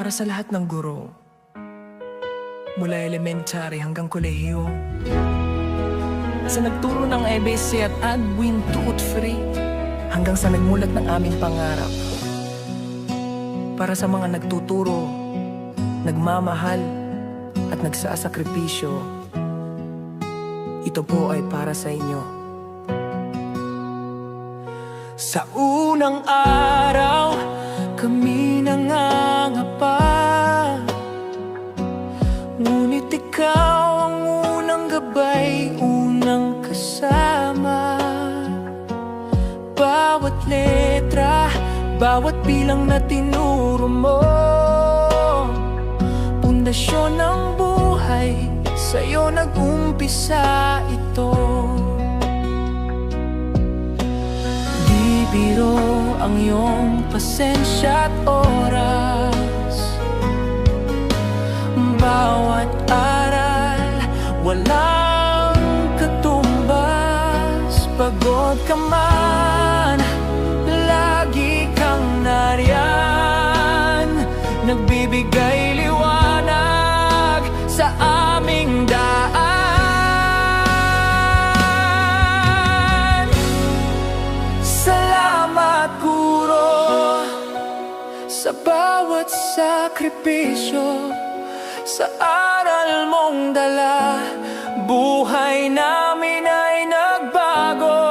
para sa lahat ng guro, mula elementary hanggang kolehiyo, sa nagturo ng ABC at Adwin Tuot Free, hanggang sa nagmulat ng aming pangarap. Para sa mga nagtuturo, nagmamahal at nagsasakripisyo, ito po ay para sa inyo. Sa unang araw, kami nangangapa, ngunit ikaw ang unang gabay, unang kasama. Bawat letra, bawat bilang na tinuro mo, pundasyon ng buhay, sa'yo nag-umpisa ito. Di biro ang iyong pasensya at oras, bawat aral, walang katumbas. Pagod ka man, lagi kang nariyan, nagbibigay liwanag sa aming daan. Salamat, Guro, sa bawat sakripisyo, sa aral mong dala, buhay namin ay nagbago.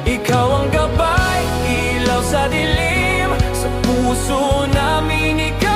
Ikaw ang gabay, ilaw sa dilim, sa puso namin ikaw